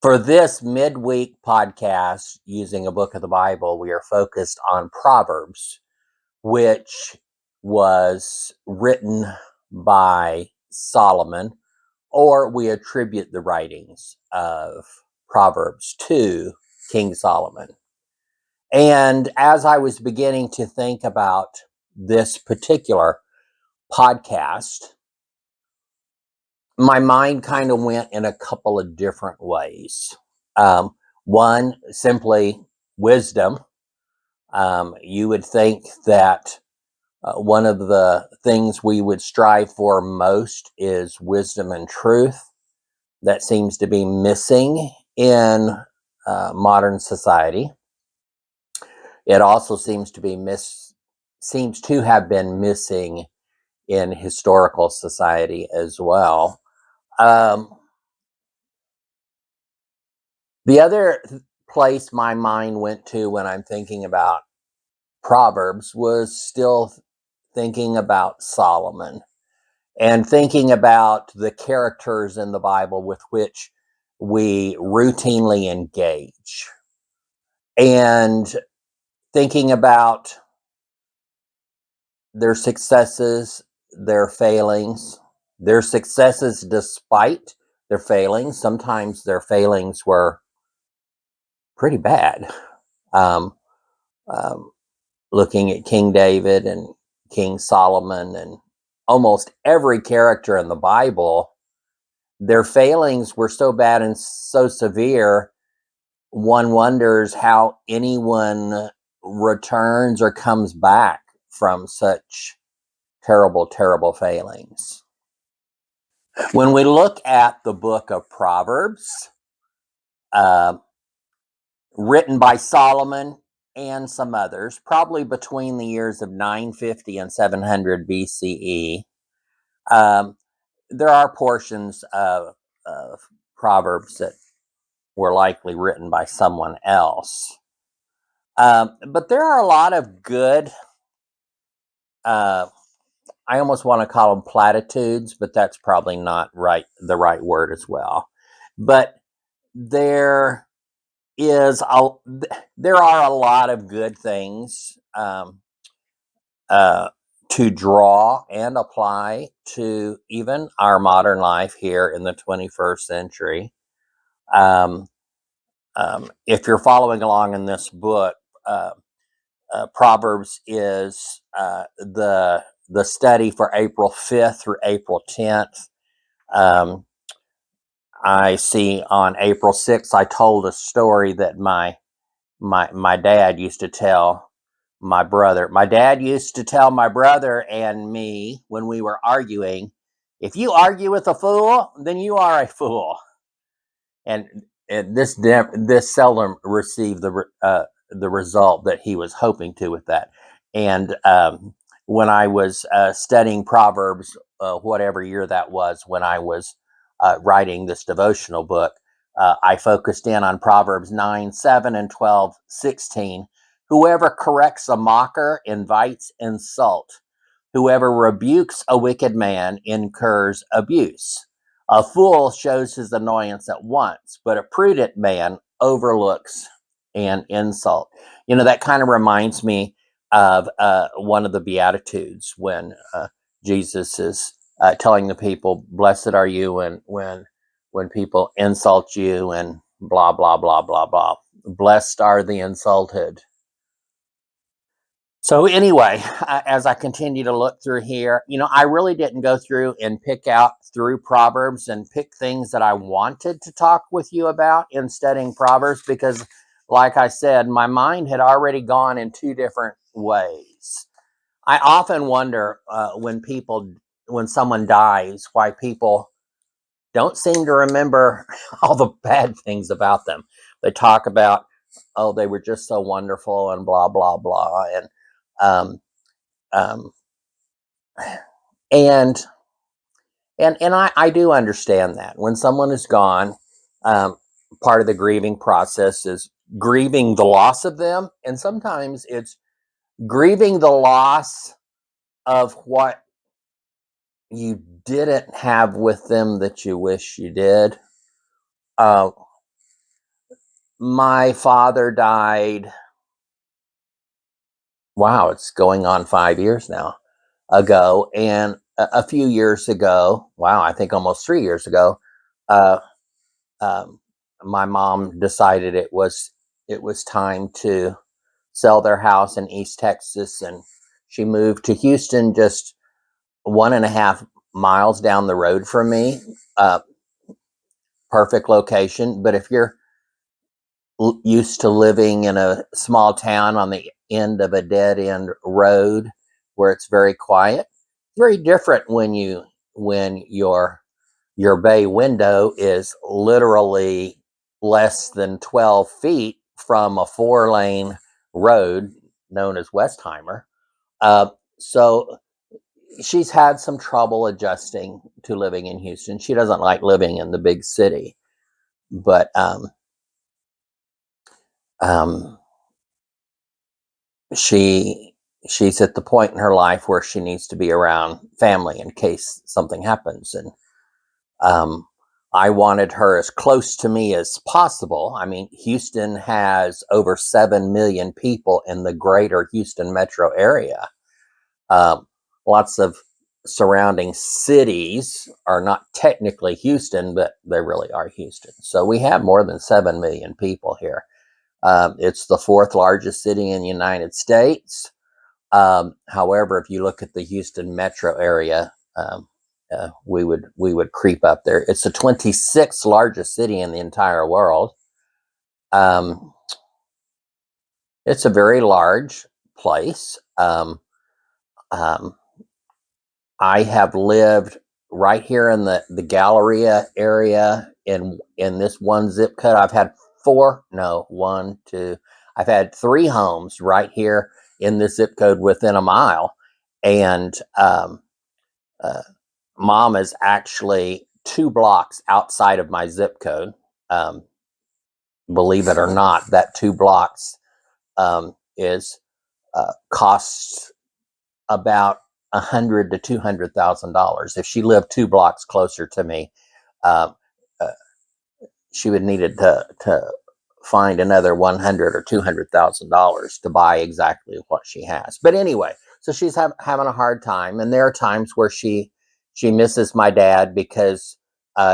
For this midweek podcast using a book of the Bible, we are focused on Proverbs, which was written by Solomon, or we attribute the writings of Proverbs to King Solomon. And as I was beginning to think about this particular podcast, my mind kind of went in a couple of different ways. One, simply wisdom. You would think that one of the things we would strive for most is wisdom and truth. That seems to be missing in modern society. It also seems to have been missing in historical society as well. The other place my mind went to when I'm thinking about Proverbs was still thinking about Solomon and thinking about the characters in the Bible with which we routinely engage, and thinking about their successes, their failings, their successes despite their failings. Sometimes their failings were pretty bad. Um, um, Looking at King David and King Solomon and almost every character in the Bible, their failings were so bad and so severe, one wonders how anyone returns or comes back from such terrible, terrible failings. When we look at the book of Proverbs, uh, written by Solomon and some others, probably between the years of 950 and 700 BCE, there are portions of Proverbs that were likely written by someone else. But there are a lot of good, I almost want to call them platitudes, but that's probably not the right word as well. But there there are a lot of good things to draw and apply to even our modern life here in the 21st century. If you're following along in this book, Proverbs is the study for April 5th through April 10th. I see on April 6th, I told a story that my dad used to tell my brother. My dad used to tell my brother and me when we were arguing, if you argue with a fool, then you are a fool. And this seldom received the result that he was hoping to with that. And when I was studying Proverbs, whatever year that was, when I was writing this devotional book, I focused in on Proverbs 9, 7, and 12, 16. Whoever corrects a mocker invites insult. Whoever rebukes a wicked man incurs abuse. A fool shows his annoyance at once, but a prudent man overlooks an insult. You know, that kind of reminds me of one of the Beatitudes when Jesus is telling the people, "Blessed are you when people insult you," and blah blah blah blah blah. Blessed are the insulted. So anyway, as I continue to look through here, you know, I really didn't go through and pick out through Proverbs and pick things that I wanted to talk with you about in studying Proverbs because, like I said, my mind had already gone in two different ways. I often wonder when someone dies, why people don't seem to remember all the bad things about them. They talk about, oh, they were just so wonderful and blah blah blah, and um, um, and I do understand that when someone is gone, um, part of the grieving process is grieving the loss of them, and sometimes it's grieving the loss of what you didn't have with them that you wish you did. Uh, My father died, wow, it's going on 5 years now ago. And a few years ago, wow, I think almost 3 years ago, uh, um, my mom decided it was time to sell their house in East Texas, and she moved to Houston, just 1.5 miles down the road from me. Uh, Perfect location. But if you're used to living in a small town on the end of a dead end road where it's very quiet, very different when your bay window is literally less than 12 feet from a 4-lane road known as Westheimer. Uh, so she's had some trouble adjusting to living in Houston. She doesn't like living in the big city, but um, she she's at the point in her life where she needs to be around family in case something happens. And um, I wanted her as close to me as possible. I mean, Houston has over 7 million people in the greater Houston metro area. Um, Lots of surrounding cities are not technically Houston, but they really are Houston. So we have more than 7 million people here. It's the fourth largest city in the United States. However, if you look at the Houston metro area, we would creep up there. It's the 26th largest city in the entire world. Um, it's a very large place. Um, I have lived right here in the Galleria area in this one zip code. I've had four, no, one, two. I've had three homes right here in this zip code within a mile, and uh, mom is actually 2 blocks outside of my zip code. Um, Believe it or not, that 2 blocks is costs about $100,000 to $200,000. If she lived 2 blocks closer to me, uh, uh, she would needed to find another 100 or $200,000 to buy exactly what she has. But anyway, so she's having a hard time, and there are times where she misses my dad because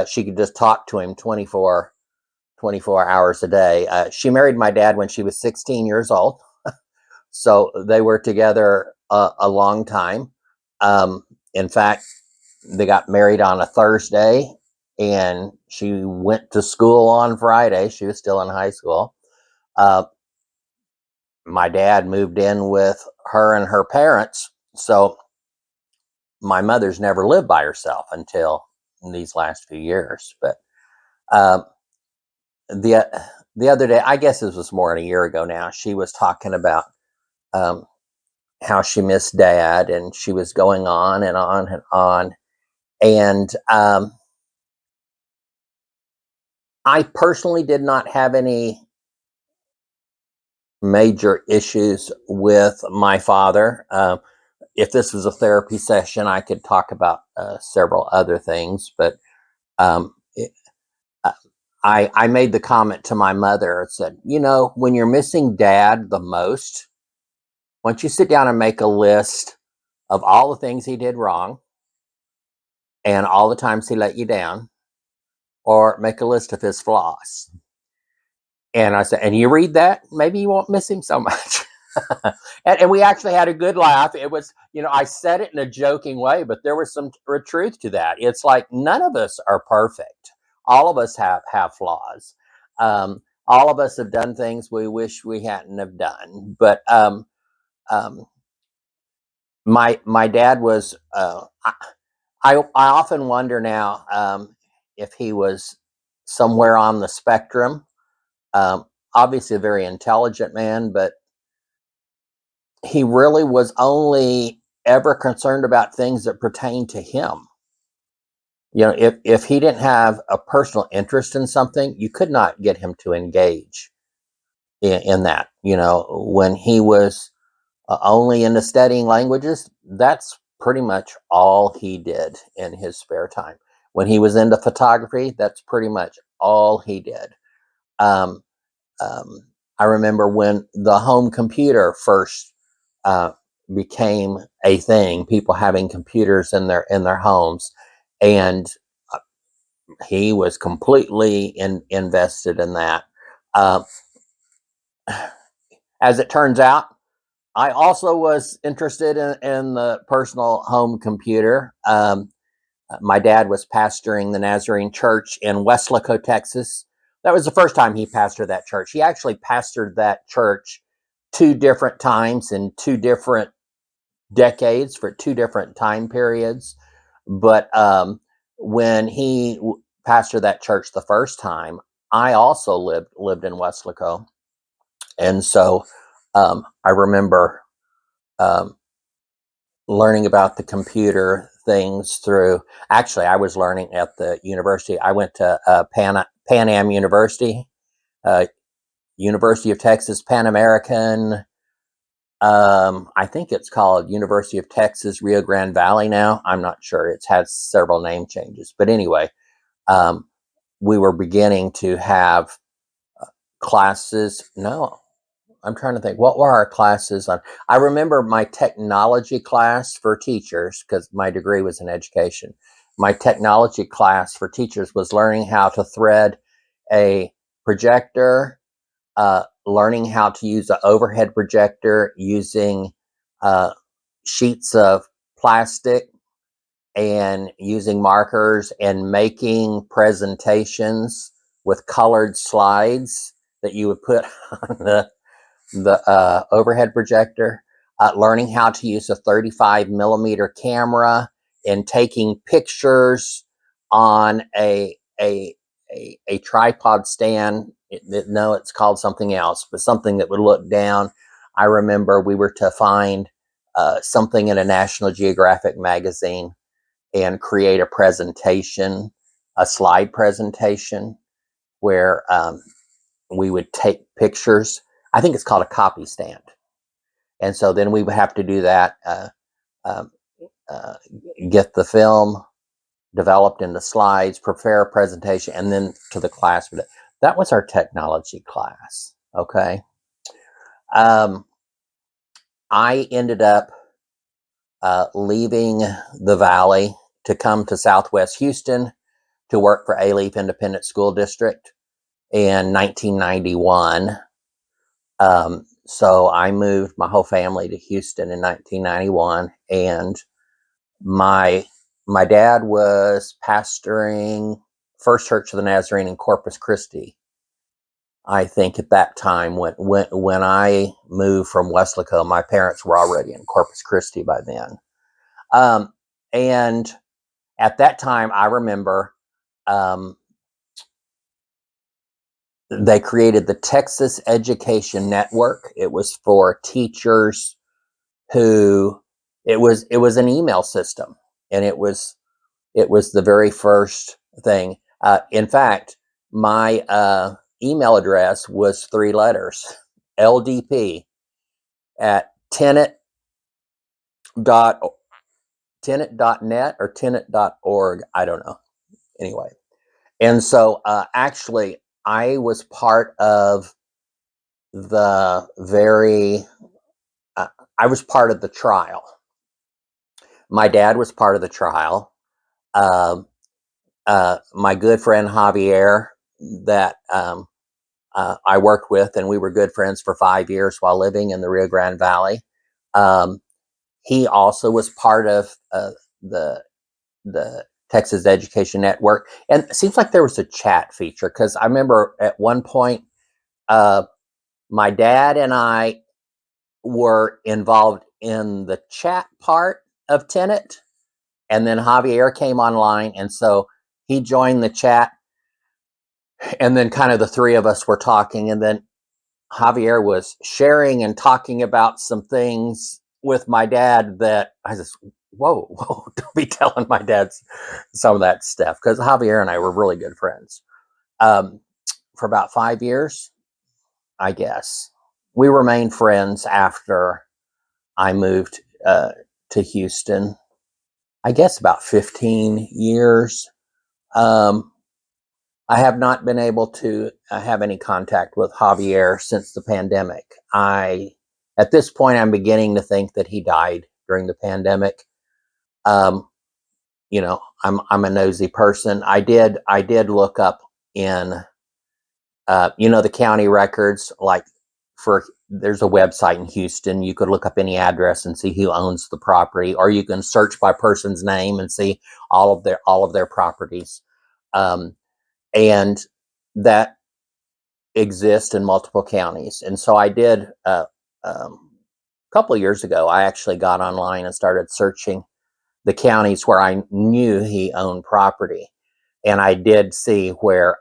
she could just talk to him 24 hours a day. She married my dad when she was 16 years old, so they were together a long time. In fact, they got married on a Thursday, and she went to school on Friday. She was still in high school. Uh, my dad moved in with her and her parents, so my mother's never lived by herself until these last few years. But um, the the other day, I guess this was more than a year ago now, she was talking about um, how she missed dad, and she was going on and on and on. And I personally did not have any major issues with my father. If this was a therapy session, I could talk about several other things, but um, it, uh, I made the comment to my mother. It said, when you're missing dad the most, why don't you sit down and make a list of all the things he did wrong and all the times he let you down, or make a list of his flaws. And I said, and you read that, maybe you won't miss him so much. And we actually had a good laugh. It was, I said it in a joking way, but there was some truth to that. It's like none of us are perfect. All of us have flaws. All of us have done things we wish we hadn't have done. But um, my dad was. I often wonder now if he was somewhere on the spectrum. Um, Obviously, a very intelligent man, but he really was only ever concerned about things that pertain to him. If he didn't have a personal interest in something, you could not get him to engage in that. When he was only into studying languages, that's pretty much all he did in his spare time. When he was into photography, that's pretty much all he did. Um, I remember when the home computer first uh, became a thing, people having computers in their homes, and he was completely invested in that. Uh, as it turns out, I also was interested in the personal home computer. My dad was pastoring the Nazarene Church in Weslaco, Texas. That was the first time he pastored that church. He actually pastored that church two different times in two different decades for two different time periods. But when he pastored that church the first time, I also lived in Weslaco, and so I remember um, learning about the computer things through. Actually, I was learning at the university. I went to Pan Am University, uh, University of Texas Pan American. I think it's called University of Texas Rio Grande Valley now. I'm not sure. It's had several name changes, but anyway, um, we were beginning to have classes. No, I'm trying to think. What were our classes on? I remember my technology class for teachers, because my degree was in education. My technology class for teachers was learning how to thread a projector, learning how to use an overhead projector using uh, sheets of plastic and using markers and making presentations with colored slides that you would put on the overhead projector, learning how to use a 35 millimeter camera and taking pictures on a tripod stand. No, it's called something else, but something that would look down. I remember we were to find something in a National Geographic magazine and create a presentation, a slide presentation, where we would take pictures. I think it's called a copy stand. And so then we would have to do that, um, uh, get the film developed into slides, prepare a presentation, and then to the class. That was our technology class. Okay. Um, I ended up leaving the Valley to come to Southwest Houston to work for A-Leaf Independent School District in 1991. So I moved my whole family to Houston in 1991, and my my dad was pastoring First Church of the Nazarene in Corpus Christi. I think at that time when I moved from Weslaco, my parents were already in Corpus Christi by then. And at that time, I remember um, they created the Texas Education Network. It was for teachers who it was an email system, and it was the very first thing. In fact, my email address was three letters, LDP at dot tenet.net or tenet.org. I don't know. Anyway, and so actually, I was part of the very. Uh, I was part of the trial. My dad was part of the trial. Um, my good friend Javier, that I worked with, and we were good friends for 5 years while living in the Rio Grande Valley. Um, he also was part of the the Texas Education Network, and it seems like there was a chat feature, because I remember at one point uh, my dad and I were involved in the chat part of Tenet, and then Javier came online, and so he joined the chat, and then kind of the three of us were talking, and then Javier was sharing and talking about some things with my dad that I just, whoa, don't be telling my dad some of that stuff, because Javier and I were really good friends for about 5 years, I guess. We remained friends after I moved to Houston. I guess about 15 years. Um, I have not been able to have any contact with Javier since the pandemic. At this point, I'm beginning to think that he died during the pandemic. Um, I'm a nosy person. I did look up in, the county records, like there's a website in Houston. You could look up any address and see who owns the property, or you can search by person's name and see all of their properties. Um, and that exist in multiple counties. And so I did, a couple of years ago, I actually got online and started searching the counties where I knew he owned property. And I did see where,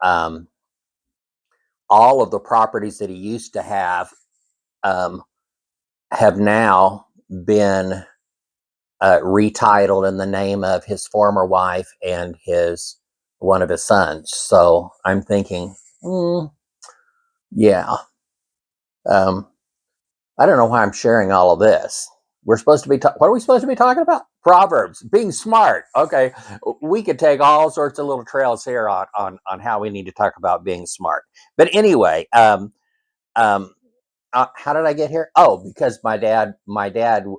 all of the properties that he used to um, have now been retitled in the name of his former wife and his one of his sons. So I'm thinking, yeah. Um, I don't know why I'm sharing all of this. We're supposed to be what are we supposed to be talking about? Proverbs, being smart. Okay, we could take all sorts of little trails here on how we need to talk about being smart. But anyway, um, how did I get here? Oh, because my dad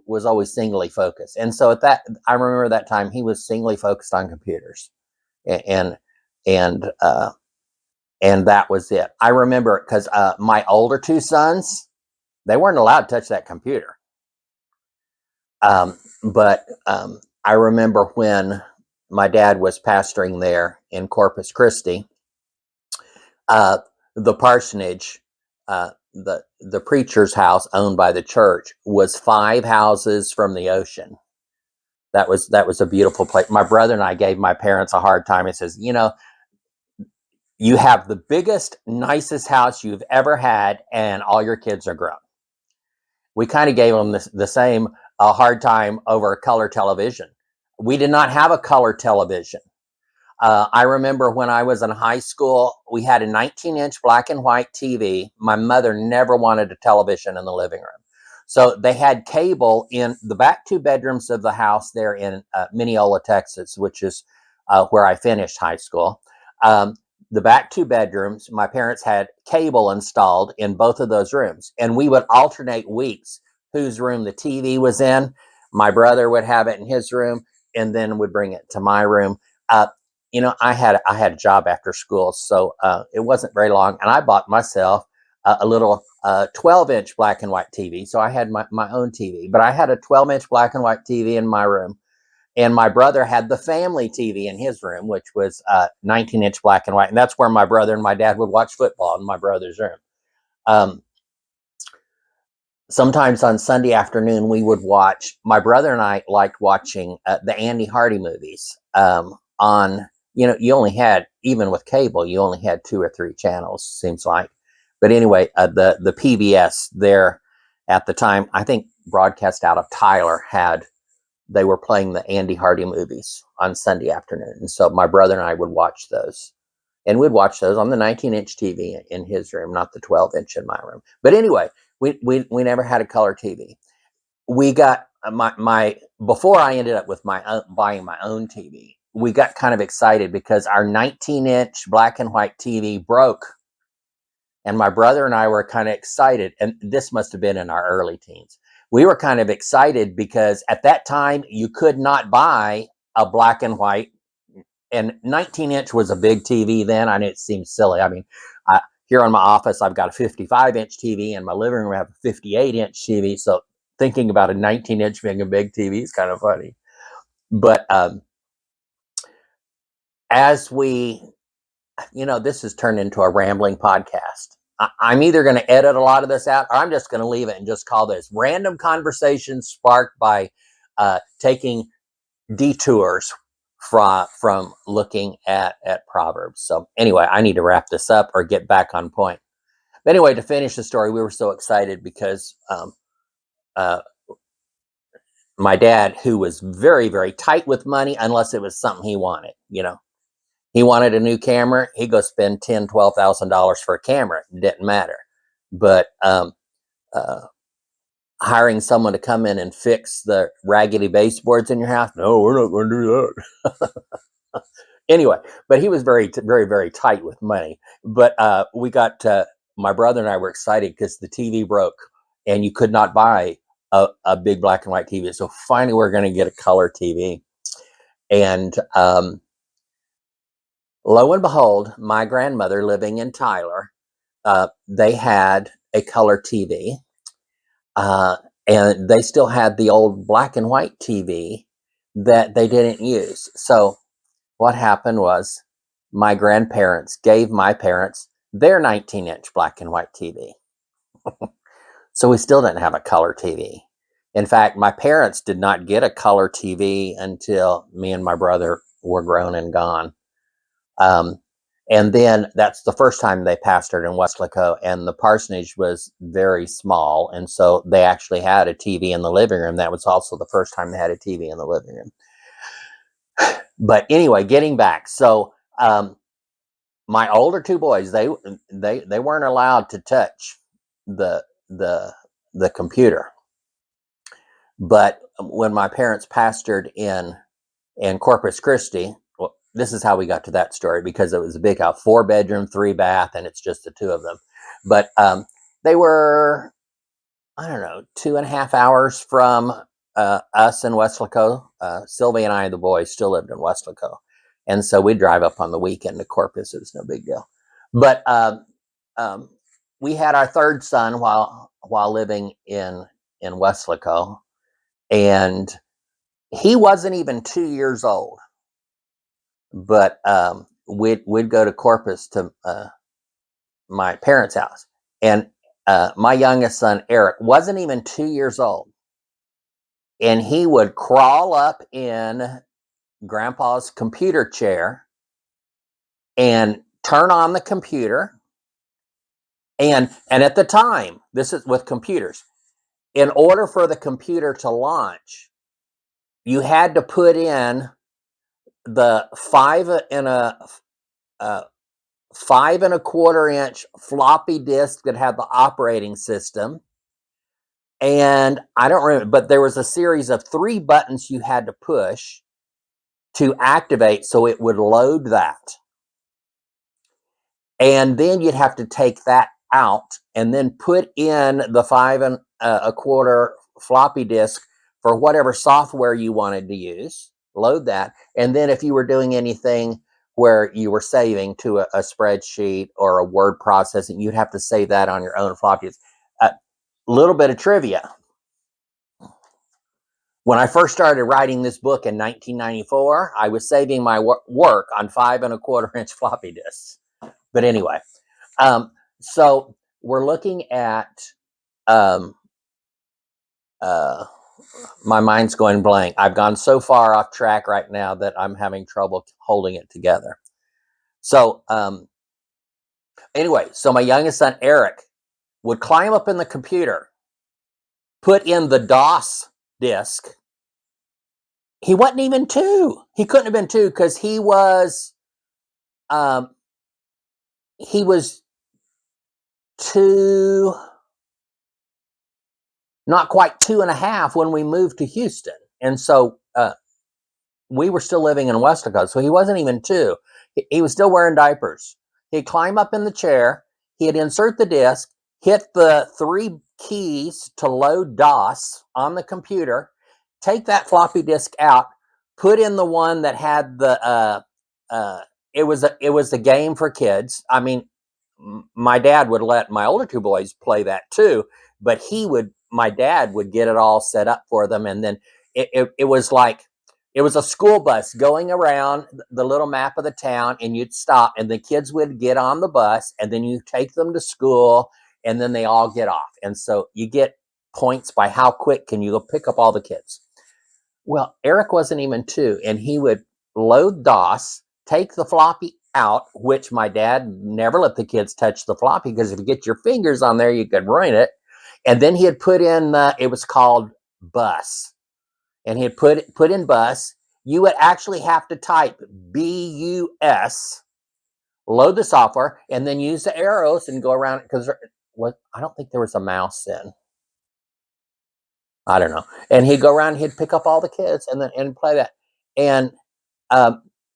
was always singly focused, and so I remember that time he was singly focused on computers, and and uh, and that was it. I remember because my older two sons, they weren't allowed to touch that computer. But I remember when my dad was pastoring there in Corpus Christi, uh, the parsonage, the preacher's house owned by the church was 5 houses from the ocean. That was a beautiful place. My brother and I gave my parents a hard time. He says, you have the biggest, nicest house you've ever had, and all your kids are grown. We kind of gave them the same hard time over color television. We did not have a color television. I remember when I was in high school, we had a 19-inch black and white TV. My mother never wanted a television in the living room. So they had cable in the back 2 bedrooms of the house there in Mineola, Texas, which is where I finished high school. Um, the back 2 bedrooms, my parents had cable installed in both of those rooms. And we would alternate weeks whose room the TV was in. My brother would have it in his room and then would bring it to my room. Uh, I had a job after school, so it wasn't very long, and I bought myself a little 12-inch black and white TV. So I had my own TV, but I had a 12-inch black and white TV in my room, and my brother had the family TV in his room, which was 19-inch black and white, and that's where my brother and my dad would watch football in my brother's room. Um, Sometimes on Sunday afternoon, we would watch. My brother and I liked watching the Andy Hardy movies. On you only had, even with cable, you only had 2 or 3 channels. Seems like, but anyway, the PBS there at the time, I think broadcast out of Tyler had they were playing the Andy Hardy movies on Sunday afternoon, and so my brother and I would watch those. And we'd watch those on the 19-inch TV in his room, not the 12-inch in my room. But anyway, we never had a color TV. We got my before I ended up with my own, buying my own TV. We got kind of excited because our 19-inch black and white TV broke, and my brother and I were kind of excited. And this must have been in our early teens. We were kind of excited because at that time you could not buy a black and white, and 19-inch was a big TV then. I know it seems silly. I mean, here in my office, I've got a 55-inch TV. In my living room, I have a 58-inch TV. So thinking about a 19-inch being a big TV is kind of funny. But as this has turned into a rambling podcast. I'm either going to edit a lot of this out, or I'm just going to leave it and just call this random conversations sparked by taking detours from looking at Proverbs. So anyway, I need to wrap this up or get back on point. But anyway, to finish the story, we were so excited because uh, my dad, who was very, very tight with money, unless it was something he wanted, he wanted a new camera, he'd go spend $10,000, $12,000 for a camera. It didn't matter. But uh, hiring someone to come in and fix the raggedy baseboards in your house, no, we're not going to do that. Anyway, but he was very, very tight with money. But we got my brother and I were excited because the TV broke, and you could not buy a big black and white TV. So finally, we're going to get a color TV, and lo and behold, my grandmother living in Tyler, they had a color TV, uh, and they still had the old black and white TV that they didn't use. So what happened was my grandparents gave my parents their 19-inch black and white TV. So we still didn't have a color TV. In fact, my parents did not get a color TV until me and my brother were grown and gone. Um, and then that's the first time they pastored in Weslaco, and the parsonage was very small. And so they actually had a TV in the living room. That was also the first time they had a TV in the living room. But anyway, getting back. So my older two boys, they weren't allowed to touch the the the computer. But when my parents pastored in Corpus Christi, well, this is how we got to that story, because it was a big house, 4-bedroom, 3-bath, and it's just the two of them. But they were, I don't know, 2.5 hours from us in Weslaco. Sylvia and I, the boys, still lived in Weslaco, and so we'd drive up on the weekend to Corpus. It was no big deal. But um, we had our third son while living in Weslaco, and he wasn't even 2 years old. But we'd go to Corpus to my parents' house, and my youngest son Eric wasn't even 2 years old, and he would crawl up in Grandpa's computer chair and turn on the computer. And at the time, this is with computers, in order for the computer to launch, you had to put in the 5.25-inch floppy disk that had the operating system. And I don't remember, but there was a series of 3 buttons you had to push to activate so it would load that. And then you'd have to take that out and then put in the 5.25 floppy disk for whatever software you wanted to use, load that. And then if you were doing anything where you were saving to a spreadsheet or a word processing, you'd have to save that on your own floppy disk. A little bit of trivia. When I first started writing this book in 1994, I was saving my work on 5.25-inch floppy disks. But anyway, so we're looking at, um, my mind's going blank. I've gone so far off track right now that I'm having trouble holding it together. So anyway, so my youngest son, Eric, would climb up in the computer, put in the DOS disk. He wasn't even 2. He couldn't have been 2 because he was 2, not quite 2.5 when we moved to Houston. And so we were still living in Weslaco, so he wasn't even 2. He was still wearing diapers. He'd climb up in the chair, he'd insert the disk, hit the 3 keys to load DOS on the computer, take that floppy disk out, put in the one that had the it was a game for kids. I mean, my dad would let my older 2 boys play that too, but my dad would get it all set up for them, and then it was like, it was a school bus going around the little map of the town, and you'd stop, and the kids would get on the bus, and then you take them to school, and then they all get off. And so you get points by how quick can you go pick up all the kids. Well, Eric wasn't even 2, and he would load DOS, take the floppy out, which my dad never let the kids touch the floppy, because if you get your fingers on there, you could ruin it. And then he had put in, it was called bus. And he had put in bus. You would actually have to type BUS, load the software, and then use the arrows and go around it, because I don't think there was a mouse then. I don't know. And he'd go around, he'd pick up all the kids and play that. And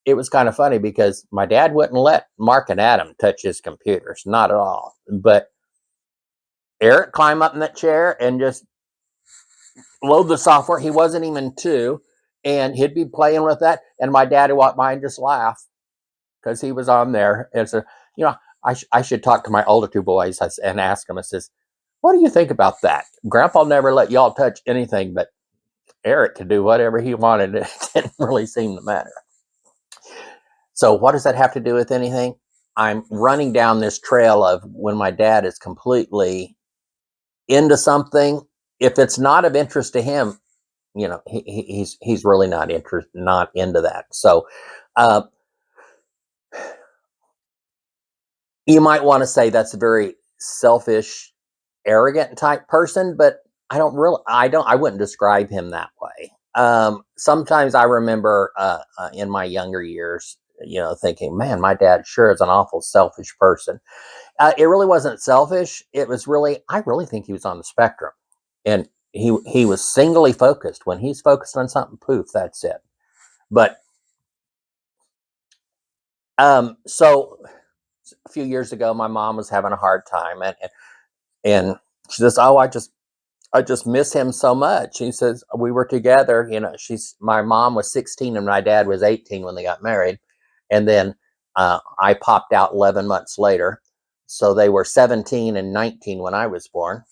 it was kind of funny because my dad wouldn't let Mark and Adam touch his computers, not at all. But Eric climbed up in that chair and just load the software. He wasn't even two, and he'd be playing with that. And my dad would walk by and just laugh because he was on there. And so, I should talk to my older two boys and ask them. I says, "What do you think about that? Grandpa never let y'all touch anything, but Eric could do whatever he wanted. It didn't really seem to matter." So, what does that have to do with anything? I'm running down this trail of when my dad is completely into something. If it's not of interest to him, he's really not into that. So, uh, you might want to say that's a very selfish, arrogant type person, but I wouldn't describe him that way. Sometimes I remember in my younger years, thinking, man, my dad sure is an awful selfish person. It really wasn't selfish. It was really, I really think he was on the spectrum, and he was singly focused. When he's focused on something, poof, that's it. But so a few years ago, my mom was having a hard time, and she says, "Oh, I just miss him so much." He says, "We were together, my mom was 16 and my dad was 18 when they got married. And then I popped out 11 months later. So they were 17 and 19 when I was born.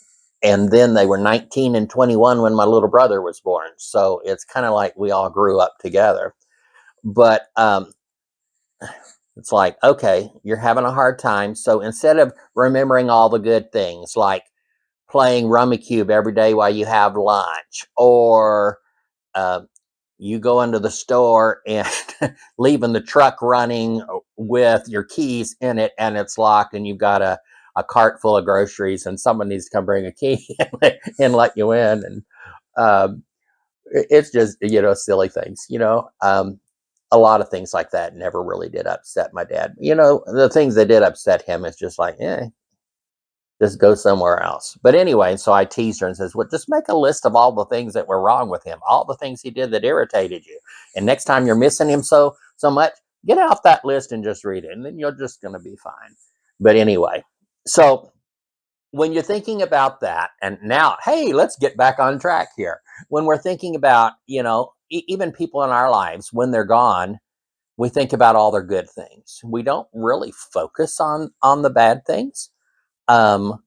And then they were 19 and 21 when my little brother was born. So it's kind of like we all grew up together. But it's like, okay, you're having a hard time. So instead of remembering all the good things, like playing Rummy Cube every day while you have lunch, or uh, you go into the store and leaving the truck running with your keys in it and it's locked, and you've got a cart full of groceries, and someone needs to come bring a key and let you in. And um, it's just, silly things, a lot of things like that never really did upset my dad. The things that did upset him is just like, just go somewhere else. But anyway, so I teased her and says, "Well, just make a list of all the things that were wrong with him, all the things he did that irritated you. And next time you're missing him so much, get off that list and just read it, and then you're just going to be fine." But anyway, so when you're thinking about that, and now, hey, let's get back on track here. When we're thinking about, even people in our lives, when they're gone, we think about all their good things. We don't really focus on the bad things. Um,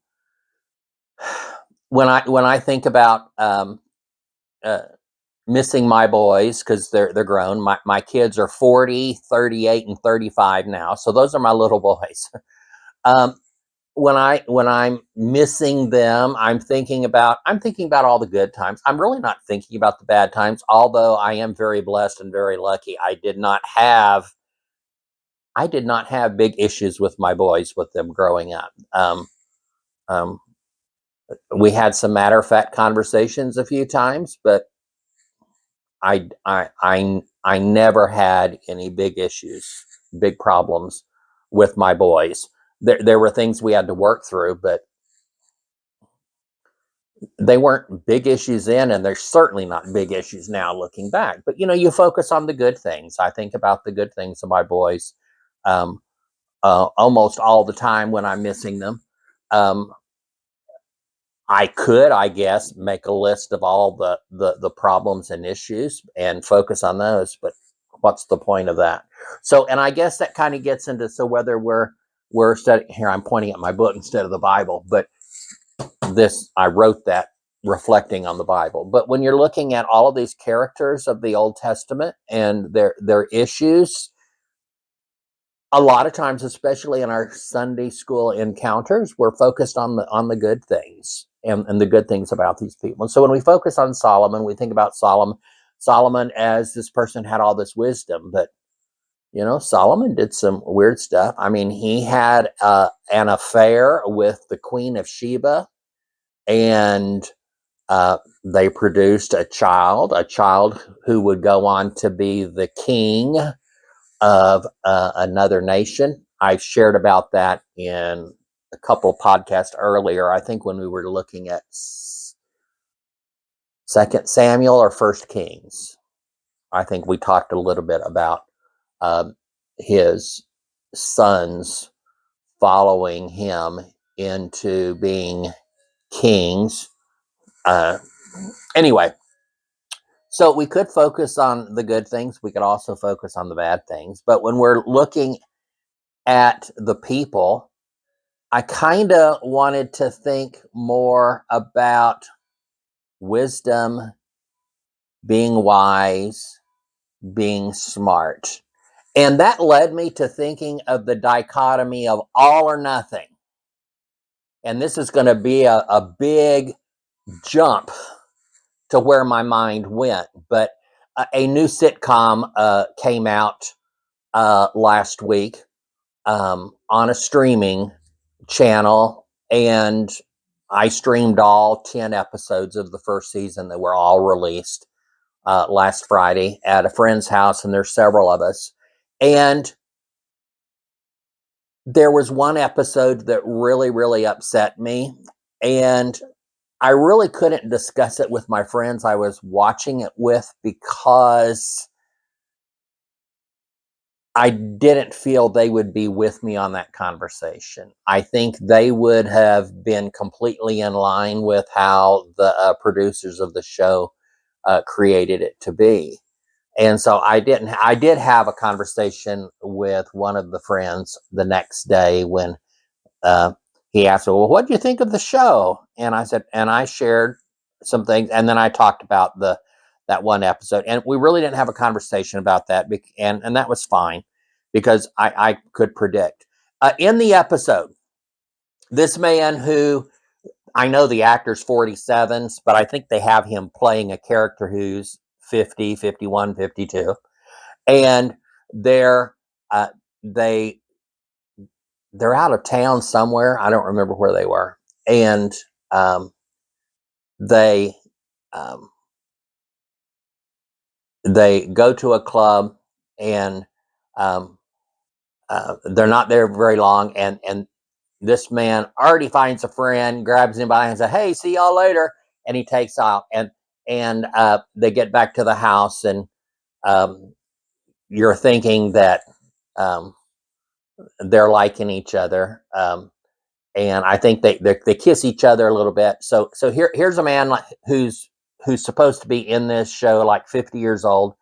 when I think about uh, missing my boys, because they're grown. My kids are 40, 38, and 35 now, so those are my little boys. um, when I'm missing them, I'm thinking about all the good times. I'm really not thinking about the bad times, although I am very blessed and very lucky. I did not have big issues with my boys, with them growing up. Um, we had some matter of fact conversations a few times, but I never had any big issues, big problems with my boys. There were things we had to work through, but they weren't big issues then, and they're certainly not big issues now looking back. But you focus on the good things. I think about the good things of my boys um, almost all the time when I'm missing them. Um, I could, I guess, make a list of all the problems and issues and focus on those, but what's the point of that? So, and I guess that kind of gets into, so whether we're studying here, I'm pointing at my book instead of the Bible, but this, I wrote that reflecting on the Bible. But when you're looking at all of these characters of the Old Testament and their issues, a lot of times, especially in our Sunday school encounters, we're focused on the good things and the good things about these people. And so when we focus on Solomon, we think about Solomon as this person had all this wisdom, but Solomon did some weird stuff. I mean, he had an affair with the Queen of Sheba, and they produced a child who would go on to be the king of another nation. I shared about that in a couple of podcasts earlier. I think when we were looking at Second Samuel or First Kings, I think we talked a little bit about uh, his sons following him into being kings. Anyway, so we could focus on the good things. We could also focus on the bad things. But when we're looking at the people, I kind of wanted to think more about wisdom, being wise, being smart. And that led me to thinking of the dichotomy of all or nothing. And this is going to be a big jump to where my mind went. But a new sitcom came out last week on a streaming channel, and I streamed all 10 episodes of the first season that were all released last Friday at a friend's house, and there's several of us. And there was one episode that really, really upset me, and I really couldn't discuss it with my friends I was watching it with because I didn't feel they would be with me on that conversation. I think they would have been completely in line with how the producers of the show created it to be. And so I didn't. I did have a conversation with one of the friends the next day when uh, he asked me, "Well, what do you think of the show?" And I said, and I shared some things, and then I talked about the that one episode, and we really didn't have a conversation about that, and that was fine because I could predict in the episode this man who I know the actor's 47, but I think they have him playing a character who's 50, 51, 52, and they're uh, they they're out of town somewhere. I don't remember where they were, and um, they um, they go to a club, and um, they're not there very long, and this man already finds a friend, grabs him by and says, "Hey, see y'all later," and he takes off, and they get back to the house, and um, you're thinking that um, they're liking each other. And I think they kiss each other a little bit. So here's a man who's supposed to be in this show like 50 years old,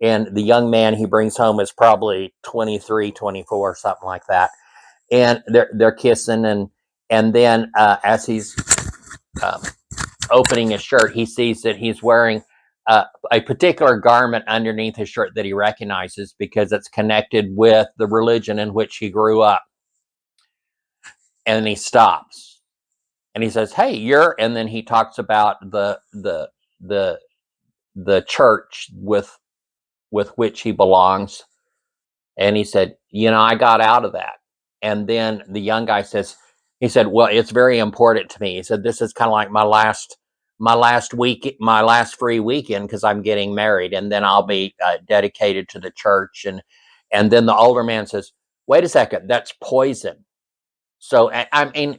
and the young man he brings home is probably 23, 24, something like that. And they're kissing, and then as he's um, opening his shirt, he sees that he's wearing a particular garment underneath his shirt that he recognizes because it's connected with the religion in which he grew up. And he stops and he says, "Hey, you're," and then he talks about the the church with which he belongs, and he said, "I got out of that." And then the young guy says, he said, "Well, it's very important to me." He said, "This is kind of like my last free weekend because I'm getting married, and then I'll be dedicated to the church." And then the older man says, "Wait a second, that's poison." So I mean,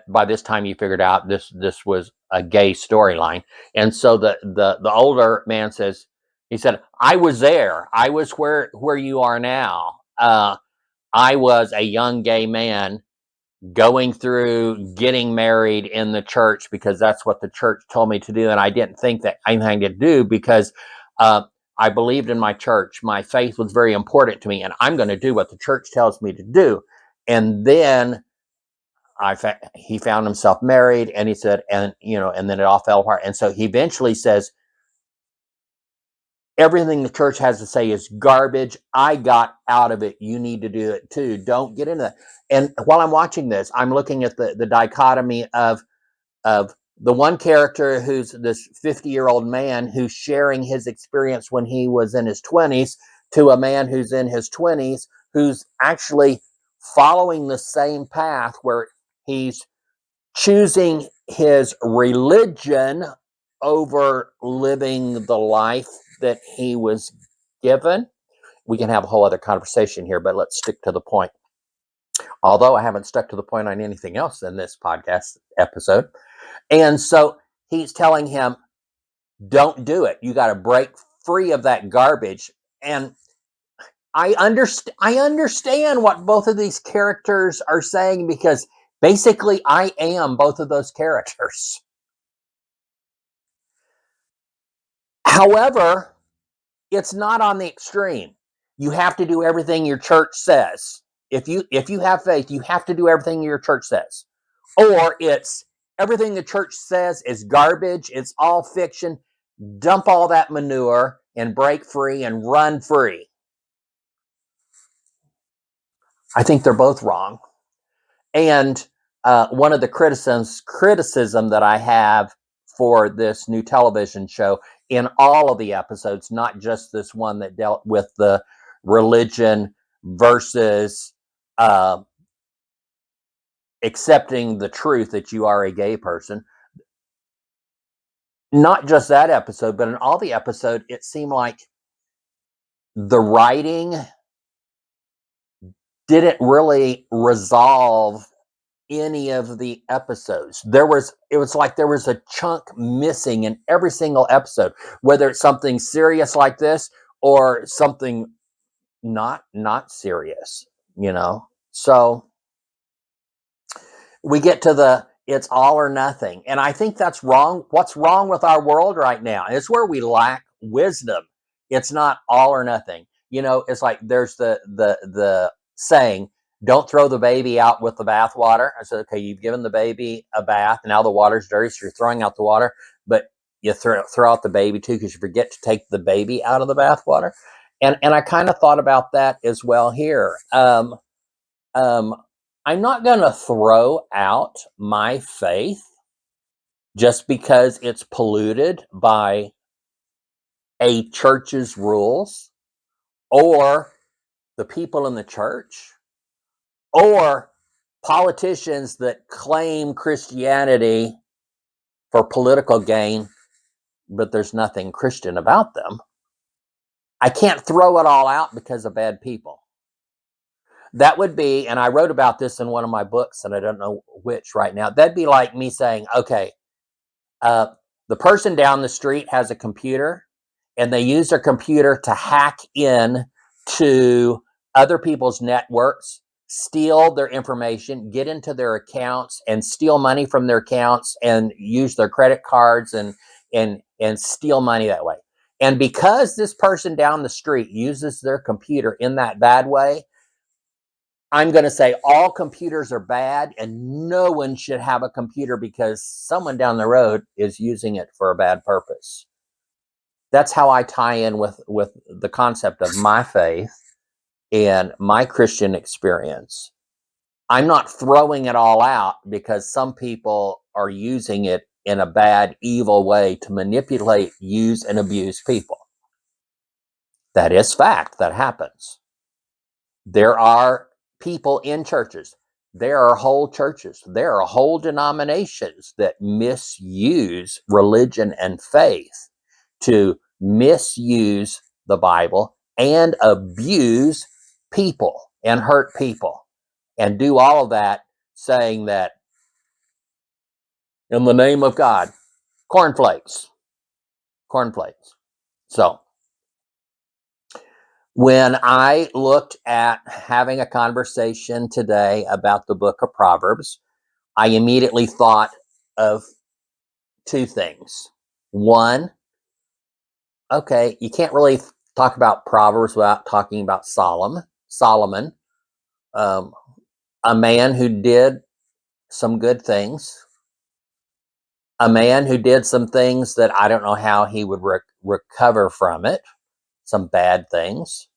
by this time you figured out this was a gay storyline, and so the older man says, he said, "I was there. I was where you are now. I was a young gay man going through getting married in the church because that's what the church told me to do, and I didn't think that anything to do because uh, I believed in my church. My faith was very important to me, and I'm going to do what the church tells me to do." And then he found himself married, and he said, and then it all fell apart. And so he eventually says, "Everything the church has to say is garbage. I got out of it. You need to do it too. Don't get into that." And while I'm watching this, I'm looking at the dichotomy of the one character who's this 50-year-old man who's sharing his experience when he was in his 20s to a man who's in his 20s who's actually following the same path where he's choosing his religion over living the life that he was given. We can have a whole other conversation here, but let's stick to the point. Although I haven't stuck to the point on anything else in this podcast episode. And so he's telling him, don't do it. You got to break free of that garbage. And I understand what both of these characters are saying, because basically I am both of those characters. However, it's not on the extreme. You have to do everything your church says. If you have faith, you have to do everything your church says. Or it's everything the church says is garbage, it's all fiction. Dump all that manure and break free and run free. I think they're both wrong. And one of the criticism that I have for this new television show, in all of the episodes, not just this one that dealt with the religion versus uh, accepting the truth that you are a gay person, not just that episode, but in all the episode, it seemed like the writing didn't really resolve any of the episodes. It was like there was a chunk missing in every single episode, whether it's something serious like this or something not serious, you know. So we get to the it's all or nothing. And I think that's wrong. What's wrong with our world right now? It's where we lack wisdom. It's not all or nothing. You know, it's like there's the saying, don't throw the baby out with the bathwater. I said, okay, you've given the baby a bath, and now the water's dirty, so you're throwing out the water, but you throw out the baby too, because you forget to take the baby out of the bathwater. And I kind of thought about that as well here. Um, I'm not going to throw out my faith just because it's polluted by a church's rules or the people in the church or politicians that claim Christianity for political gain, but there's nothing Christian about them. I can't throw it all out because of bad people. That would be, and I wrote about this in one of my books, and I don't know which right now. That'd be like me saying, okay, Uh, the person down the street has a computer, and they use their computer to hack in to other people's networks, steal their information, get into their accounts, and steal money from their accounts, and use their credit cards and steal money that way. And because this person down the street uses their computer in that bad way, I'm going to say all computers are bad and no one should have a computer because someone down the road is using it for a bad purpose. That's how I tie in with the concept of my faith and my Christian experience. I'm not throwing it all out because some people are using it in a bad, evil way to manipulate, use, and abuse people. That is fact. That happens. There are people in churches. There are whole churches. There are whole denominations that misuse religion and faith to misuse the Bible and abuse people and hurt people and do all of that, saying that in the name of God, cornflakes, cornflakes. So when I looked at having a conversation today about the book of Proverbs, I immediately thought of two things. One, okay, you can't really talk about Proverbs without talking about Solomon, um, a man who did some good things, a man who did some things that I don't know how he would recover from it, some bad things.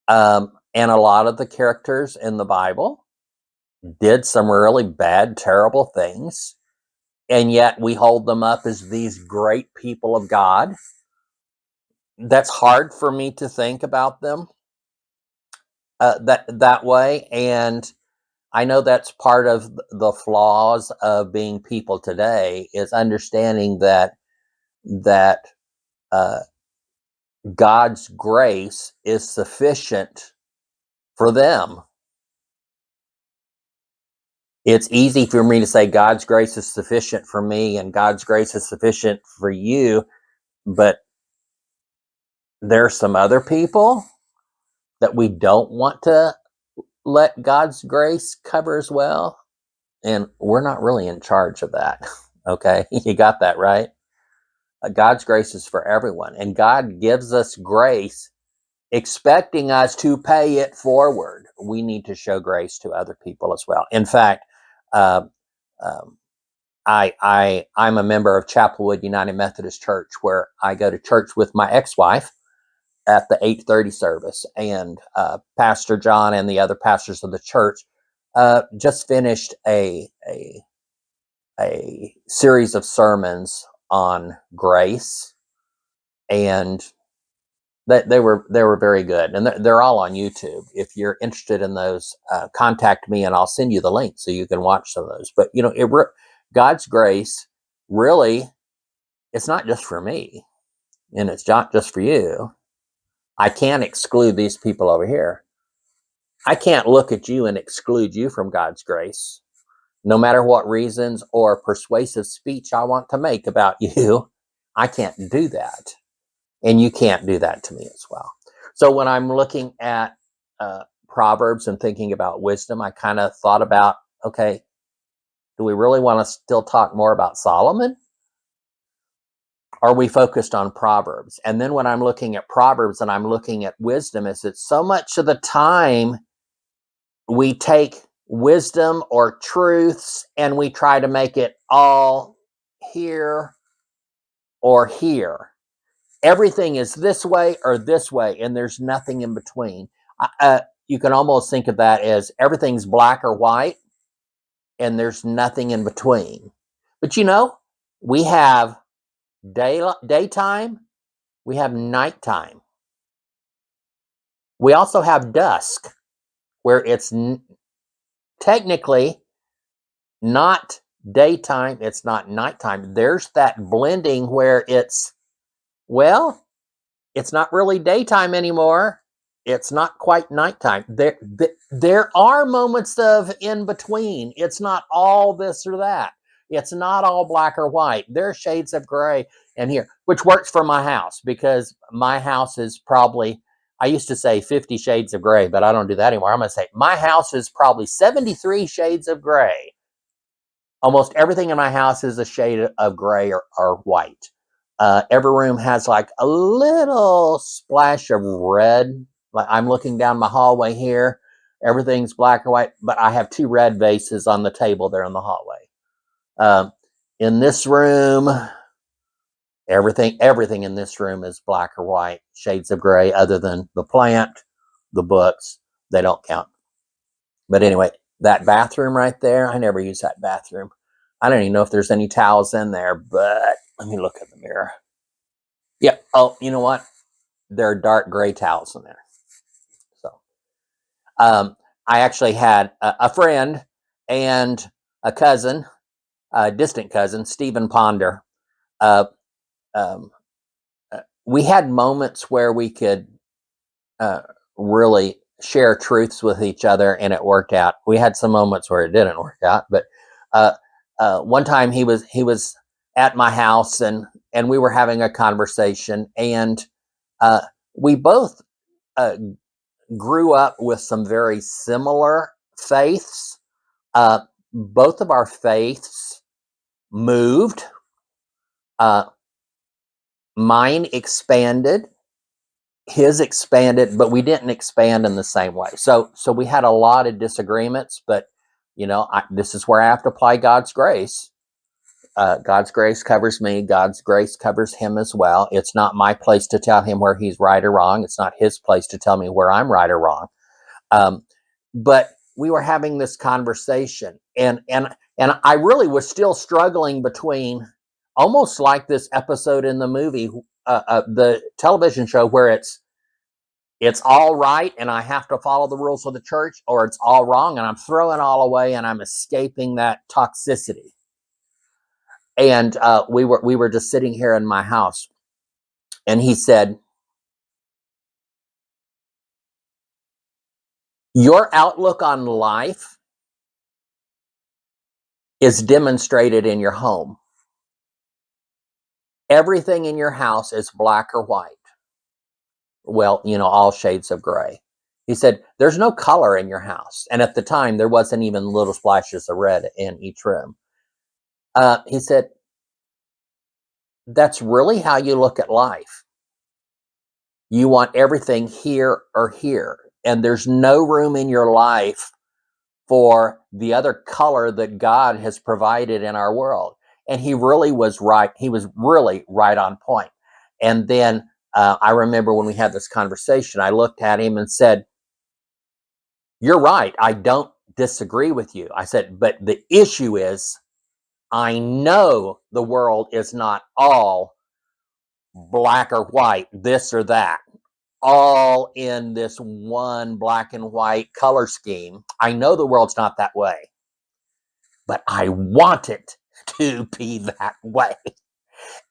And a lot of the characters in the Bible did some really bad, terrible things. And yet we hold them up as these great people of God. That's hard for me to think about them that way. And I know that's part of the flaws of being people today, is understanding that uh, God's grace is sufficient for them. It's easy for me to say God's grace is sufficient for me and God's grace is sufficient for you, but there's some other people that we don't want to let God's grace cover as well. And we're not really in charge of that. Okay, you got that right. God's grace is for everyone, and God gives us grace expecting us to pay it forward. We need to show grace to other people as well. In fact, uh, um, I'm a member of Chapelwood United Methodist Church, where I go to church with my ex-wife at the 8:30 service, and Pastor John and the other pastors of the church just finished a series of sermons on grace, and they were very good, and they're all on YouTube. If you're interested in those, contact me, and I'll send you the link so you can watch some of those. But God's grace really, it's not just for me, and it's not just for you. I can't exclude these people over here. I can't look at you and exclude you from God's grace, no matter what reasons or persuasive speech I want to make about you. I can't do that. And you can't do that to me as well. So when I'm looking at Proverbs and thinking about wisdom, I kind of thought about, okay, do we really want to still talk more about Solomon? Are we focused on Proverbs? And then when I'm looking at Proverbs and I'm looking at wisdom, is that so much of the time we take wisdom or truths and we try to make it all here or here. Everything is this way or this way, and there's nothing in between. You can almost think of that as everything's black or white, and there's nothing in between. But we have daytime, we have nighttime. We also have dusk, where it's technically not daytime, it's not nighttime. There's that blending where well, it's not really daytime anymore. It's not quite nighttime. There are moments of in between. It's not all this or that. It's not all black or white. There are shades of gray in here, which works for my house, because my house is probably, I used to say 50 shades of gray, but I don't do that anymore. I'm going to say my house is probably 73 shades of gray. Almost everything in my house is a shade of gray or white. Every room has like a little splash of red. Like I'm looking down my hallway here. Everything's black or white, but I have two red vases on the table there in the hallway. In this room, everything in this room is black or white, shades of gray, other than the plant, the books. They don't count. But anyway, that bathroom right there, I never use that bathroom. I don't even know if there's any towels in there, but let me look in the mirror. Yeah. Oh, you know what? There are dark gray towels in there. So, I actually had a friend and a cousin, a distant cousin, Stephen Ponder. Uh, um, we had moments where we could uh, really share truths with each other, and it worked out. We had some moments where it didn't work out, but uh, one time he was at my house, and we were having a conversation, and uh, we both uh, grew up with some very similar faiths. Both of our faiths moved. Uh, Mine expanded, his expanded, but we didn't expand in the same way. So we had a lot of disagreements, but this is where I have to apply God's grace. God's grace covers me. God's grace covers him as well. It's not my place to tell him where he's right or wrong. It's not his place to tell me where I'm right or wrong. But we were having this conversation, and I really was still struggling between, almost like this episode in the movie, the television show, where it's all right and I have to follow the rules of the church, or it's all wrong and I'm throwing all away and I'm escaping that toxicity. And we were just sitting here in my house, and he said, "Your outlook on life is demonstrated in your home. Everything in your house is black or white. Well, all shades of gray. He said, there's no color in your house. And at the time, there wasn't even little splashes of red in each room. He said, that's really how you look at life. You want everything here or here. And there's no room in your life for the other color that God has provided in our world. And he really was right. He was really right on point. And then I remember when we had this conversation, I looked at him and said, you're right. I don't disagree with you. I said, but the issue is, I know the world is not all black or white, this or that, all in this one black and white color scheme. I know the world's not that way, but I want it to be that way.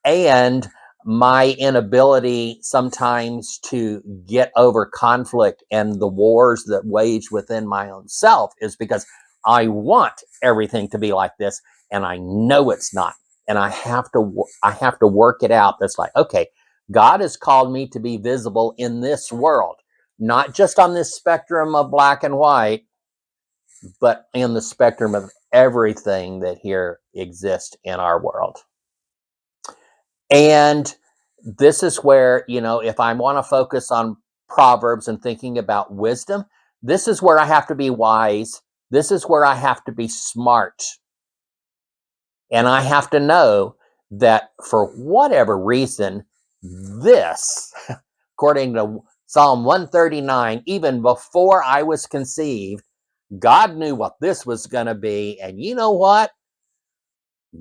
And my inability sometimes to get over conflict and the wars that wage within my own self is because I want everything to be like this, and I know it's not. And I have to work it out. That's like, okay, God has called me to be visible in this world, not just on this spectrum of black and white, but in the spectrum of everything that here exists in our world. And this is where, if I want to focus on Proverbs and thinking about wisdom, this is where I have to be wise. This is where I have to be smart. And I have to know that for whatever reason, this, according to Psalm 139, even before I was conceived, God knew what this was going to be. And you know what?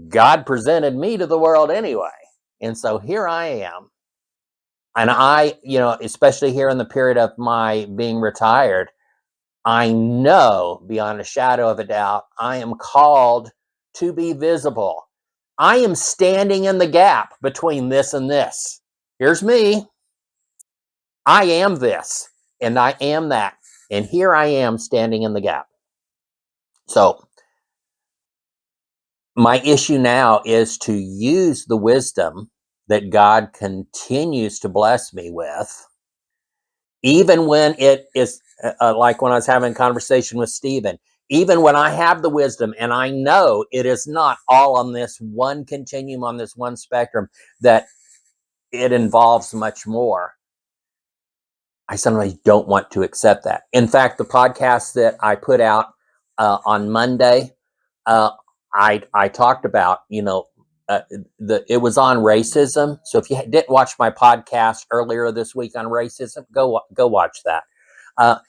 God presented me to the world anyway. And so here I am. And I, especially here in the period of my being retired, I know beyond a shadow of a doubt, I am called to be visible. I am standing in the gap between this and this. Here's me. I am this, and I am that. And here I am standing in the gap. So my issue now is to use the wisdom that God continues to bless me with, even when it is like when I was having a conversation with Stephen, even when I have the wisdom and I know it is not all on this one continuum, on this one spectrum, that it involves much more, I sometimes don't want to accept that. In fact, the podcast that I put out on Monday, uh, I talked about, it was on racism. So if you didn't watch my podcast earlier this week on racism, go watch that.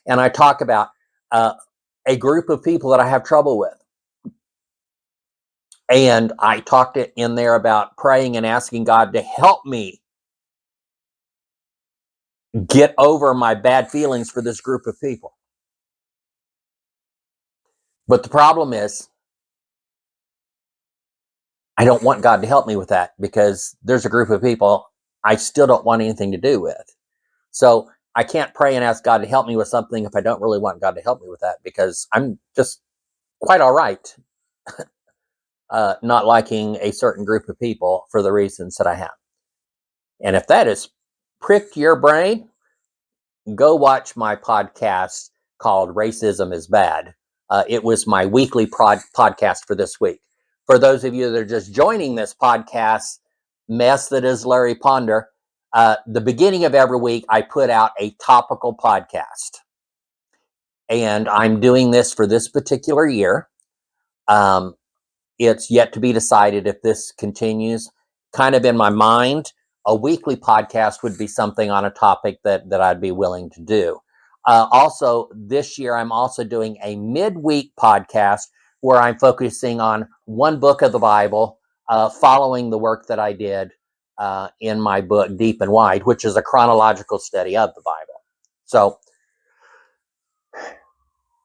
And I talk about a group of people that I have trouble with. And I talked in there about praying and asking God to help me get over my bad feelings for this group of people. But the problem is, I don't want God to help me with that because there's a group of people I still don't want anything to do with. So I can't pray and ask God to help me with something if I don't really want God to help me with that, because I'm just quite all right not liking a certain group of people for the reasons that I have. And if that has pricked your brain, go watch my podcast called Racism is Bad. It was my weekly podcast for this week. For those of you that are just joining this podcast mess that is Larry Ponder, the beginning of every week, I put out a topical podcast. And I'm doing this for this particular year. It's yet to be decided if this continues. Kind of in my mind, a weekly podcast would be something on a topic that I'd be willing to do. Also, this year, I'm also doing a midweek podcast where I'm focusing on one book of the Bible, following the work that I did in my book, Deep and Wide, which is a chronological study of the Bible. So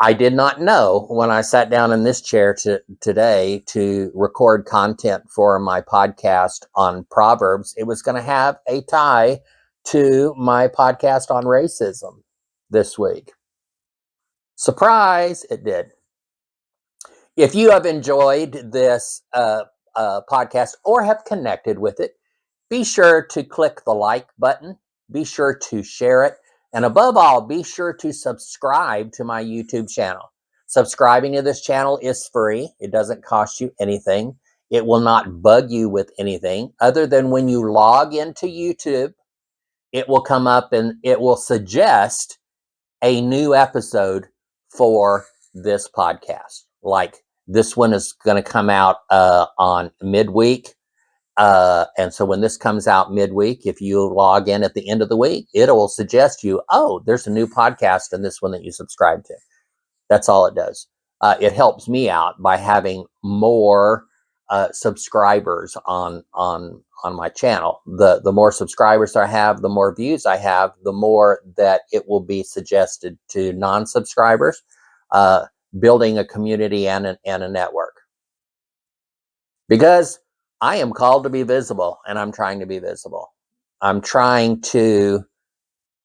I did not know when I sat down in this chair today to record content for my podcast on Proverbs, it was going to have a tie to my podcast on racism this week. Surprise, it did. If you have enjoyed this podcast or have connected with it, be sure to click the like button. Be sure to share it. And above all, be sure to subscribe to my YouTube channel. Subscribing to this channel is free. It doesn't cost you anything. It will not bug you with anything other than when you log into YouTube, it will come up and it will suggest a new episode for this podcast. Like this one is going to come out on midweek. And so when this comes out midweek, if you log in at the end of the week, it will suggest you, oh, there's a new podcast in this one that you subscribe to. That's all it does. It helps me out by having more subscribers on my channel. The more subscribers I have, the more views I have, the more that it will be suggested to non-subscribers, building a community and a network. Because I am called to be visible, and I'm trying to be visible. I'm trying to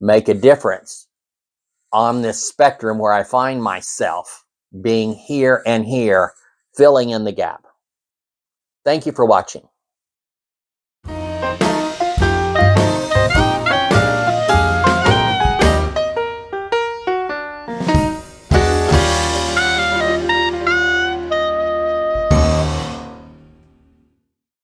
make a difference on this spectrum where I find myself being here and here, filling in the gap. Thank you for watching.